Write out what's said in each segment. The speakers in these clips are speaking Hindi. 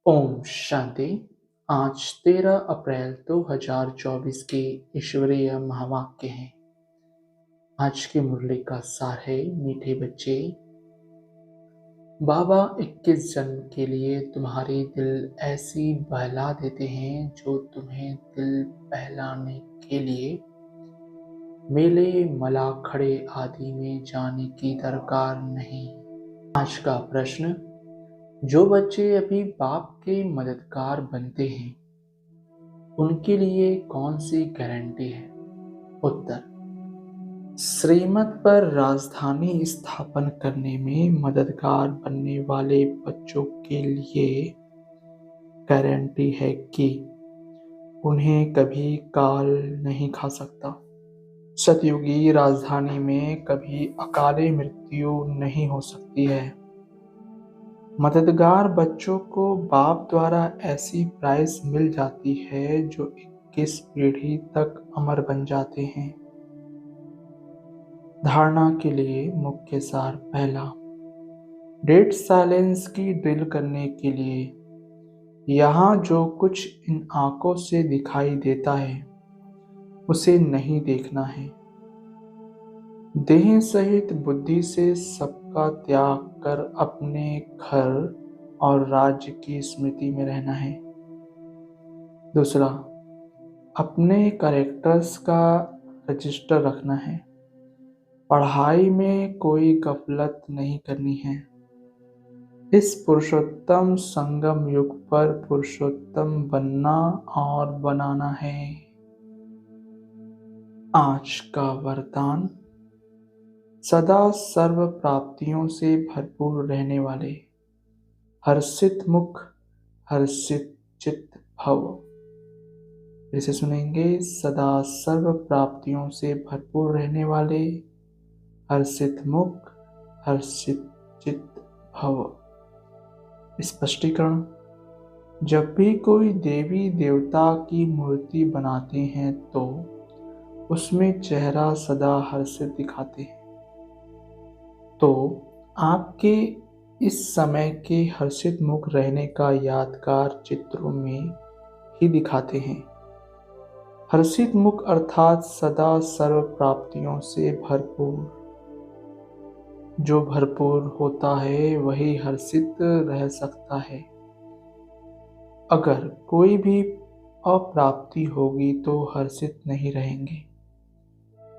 ओम शांति। आज 13 अप्रैल 2024 के ईश्वरीय महावाक्य हैं। आज की मुरली का सार है, मीठे बच्चे, बाबा 21 जन्म के लिए तुम्हारे दिल ऐसी बहला देते हैं जो तुम्हें दिल बहलाने के लिए मेले मला खड़े आदि में जाने की दरकार नहीं। आज का प्रश्न, जो बच्चे अभी बाप के मददगार बनते हैं उनके लिए कौन सी गारंटी है? उत्तर, श्रीमत पर राजधानी स्थापन करने में मददगार बनने वाले बच्चों के लिए गारंटी है कि उन्हें कभी काल नहीं खा सकता। सतयुगी राजधानी में कभी अकाले मृत्यु नहीं हो सकती है। मददगार बच्चों को बाप द्वारा ऐसी प्राइज मिल जाती है जो 21 पीढ़ी तक अमर बन जाते हैं। धारणा के लिए मुख्य सार पहला, डेड साइलेंस की ड्रिल करने के लिए यहाँ जो कुछ इन आंखों से दिखाई देता है उसे नहीं देखना है। देह सहित बुद्धि से सबका त्याग कर अपने घर और राज्य की स्मृति में रहना है। दूसरा, अपने कैरेक्टर्स का रजिस्टर रखना है। पढ़ाई में कोई गफलत नहीं करनी है। इस पुरुषोत्तम संगम युग पर पुरुषोत्तम बनना और बनाना है। आज का वरदान, सदा सर्व प्राप्तियों से भरपूर रहने वाले, हर्षित मुख हर्षित चित्त भव। इसे सुनेंगे, सदा सर्व प्राप्तियों से भरपूर रहने वाले, हर्षित मुख हर्षित चित्त भव। स्पष्टीकरण, जब भी कोई देवी देवता की मूर्ति बनाते हैं तो उसमें चेहरा सदा हर्षित दिखाते हैं, तो आपके इस समय के हर्षित मुख रहने का यादगार चित्रों में ही दिखाते हैं। हर्षित मुख अर्थात सदा सर्व प्राप्तियों से भरपूर। जो भरपूर होता है वही हर्षित रह सकता है। अगर कोई भी अप्राप्ति होगी तो हर्षित नहीं रहेंगे।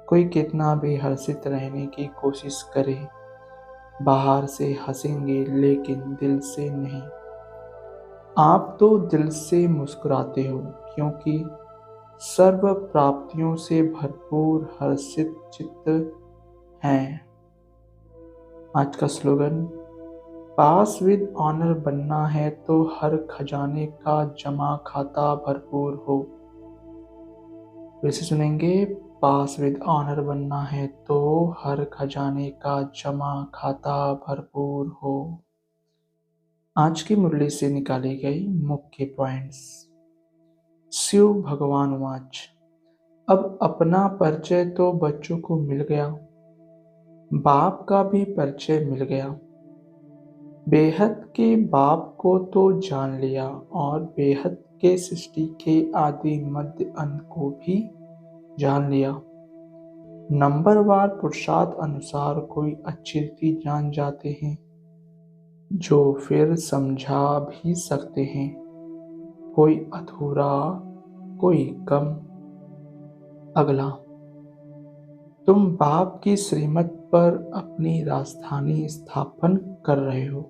कोई कितना भी हर्षित रहने की कोशिश करे, बाहर से हंसेंगे लेकिन दिल से नहीं। आप तो दिल से मुस्कुराते हो क्योंकि सर्व प्राप्तियों से भरपूर हर्षित चित्त हैं। आज का स्लोगन, पास विद ऑनर बनना है तो हर खजाने का जमा खाता भरपूर हो। वैसे सुनेंगे, पास विद ऑनर बनना है तो हर खजाने का जमा खाता भरपूर हो। आज की मुरली से निकाली गई मुख्य पॉइंट्स। शिव भगवान वाच, अब अपना परिचय तो बच्चों को मिल गया, बाप का भी परिचय मिल गया। बेहद के बाप को तो जान लिया और बेहद के सृष्टि के आदि मध्य अंत को भी जान लिया। नंबरवार पुरुषार्थ अनुसार कोई अच्छी रीति जान जाते हैं जो फिर समझा भी सकते हैं, कोई अधूरा कोई कम। अगला, तुम बाप की श्रीमत पर अपनी राजधानी स्थापन कर रहे हो,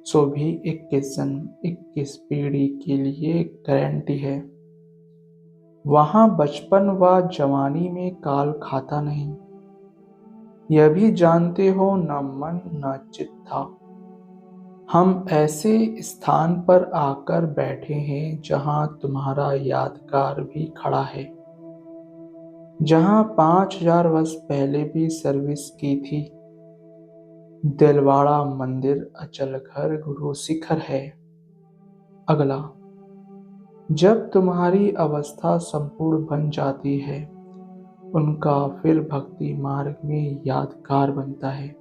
सो भी 21 जन्म 21 पीढ़ी के लिए गारंटी है। वहां बचपन व जवानी में काल खाता नहीं, यह भी जानते हो, न मन न चित्त था। हम ऐसे स्थान पर आकर बैठे हैं जहां तुम्हारा यादगार भी खड़ा है, जहां 5000 वर्ष पहले भी सर्विस की थी। दिलवाड़ा मंदिर अचल घर गुरु शिखर है। अगला, जब तुम्हारी अवस्था संपूर्ण बन जाती है उनका फिर भक्ति मार्ग में यादगार बनता है।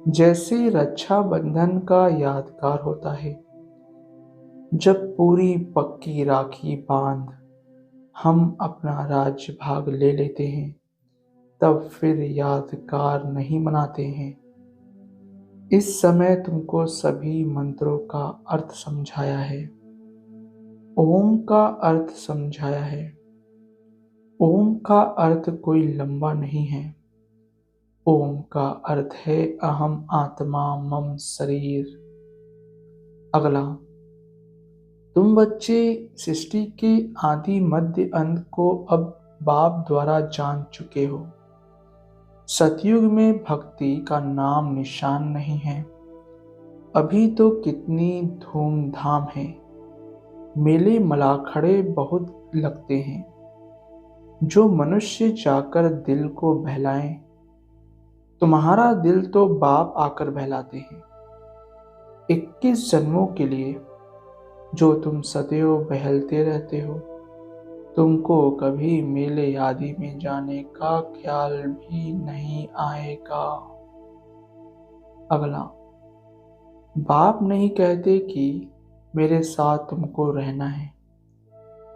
जैसे रक्षा बंधन का यादगार होता है जब पूरी पक्की राखी बांध हम अपना राज्य भाग ले लेते हैं, तब फिर यादगार नहीं मनाते हैं। इस समय तुमको सभी मंत्रों का अर्थ समझाया है। ओम का अर्थ समझाया है। ओम का अर्थ कोई लंबा नहीं है। ओम का अर्थ है अहम आत्मा मम शरीर। अगला, तुम बच्चे सृष्टि के आदि मध्य अंत को अब बाप द्वारा जान चुके हो। सतयुग में भक्ति का नाम निशान नहीं है। अभी तो कितनी धूमधाम है। मेले मलाखड़े बहुत लगते हैं। जो मनुष्य जाकर दिल को बहलाएं, तुम्हारा दिल तो बाप आकर बहलाते हैं। 21 जन्मों के लिए जो तुम सदैव बहलते रहते हो, तुमको कभी मेले आदि में जाने का ख्याल भी नहीं आएगा। अगला, बाप नहीं कहते कि मेरे साथ तुमको रहना है।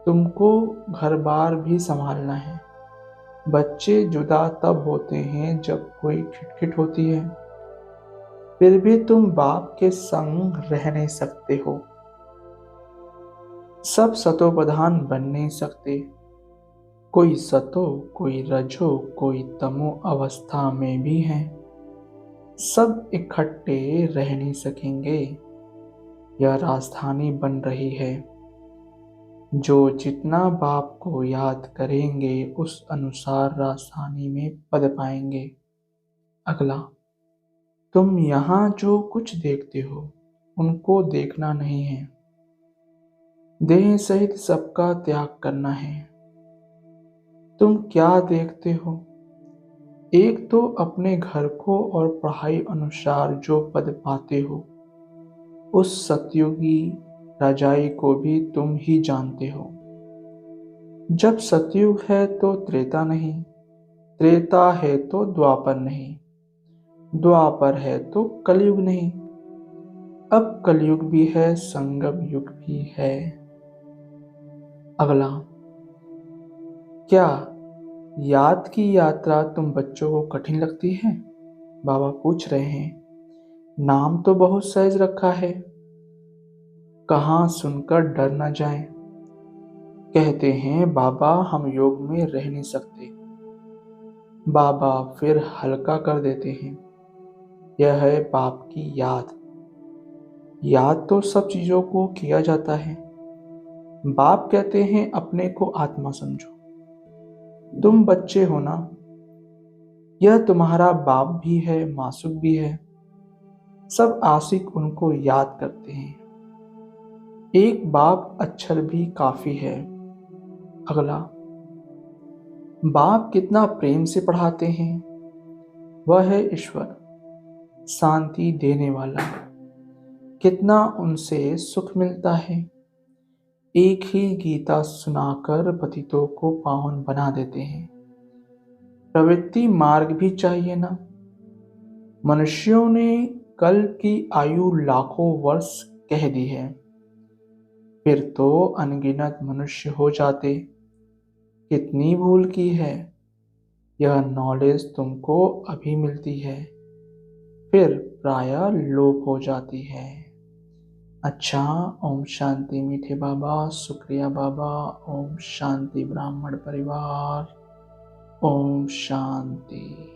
तुमको घर बार भी संभालना है। बच्चे जुदा तब होते हैं जब कोई खिटखिट होती है। फिर भी तुम बाप के संग रह नहीं सकते हो। सब सतोप्रधान बन नहीं सकते। कोई सतो, कोई रजो, कोई तमो अवस्था में भी हैं। सब इकट्ठे रह नहीं सकेंगे। यह राजधानी बन रही है। जो जितना बाप को याद करेंगे उस अनुसार राजधानी में पद पाएंगे। अगला, तुम यहाँ जो कुछ देखते हो उनको देखना नहीं है। देह सहित सबका त्याग करना है। तुम क्या देखते हो? एक तो अपने घर को और पढ़ाई अनुसार जो पद पाते हो, उस सतयुगी राजाई को भी तुम ही जानते हो। जब सतयुग है तो त्रेता नहीं, त्रेता है तो द्वापर नहीं, द्वापर है तो कलयुग नहीं। अब कलयुग भी है, संगम युग भी है। अगला, क्या याद की यात्रा तुम बच्चों को कठिन लगती है? बाबा पूछ रहे हैं। नाम तो बहुत सहज रखा है, कहाँ सुनकर डर न जाए। कहते हैं बाबा हम योग में रह नहीं सकते। बाबा फिर हल्का कर देते हैं। यह है बाप की याद। याद तो सब चीजों को किया जाता है। बाप कहते हैं अपने को आत्मा समझो। तुम बच्चे हो ना, यह तुम्हारा बाप भी है, मासूक भी है। सब आशिक उनको याद करते हैं। एक बाप अक्षर भी काफी है। अगला, बाप कितना प्रेम से पढ़ाते हैं। वह है ईश्वर, शांति देने वाला। कितना उनसे सुख मिलता है। एक ही गीता सुनाकर पतितों को पावन बना देते हैं। प्रवृत्ति मार्ग भी चाहिए ना। मनुष्यों ने कल की आयु लाखों वर्ष कह दी है। फिर तो अनगिनत मनुष्य हो जाते। कितनी भूल की है। यह नॉलेज तुमको अभी मिलती है, फिर प्रायः लोप हो जाती है। अच्छा, ओम शांति मीठे बाबा, शुक्रिया बाबा। ओम शांति ब्राह्मण परिवार। ओम शांति।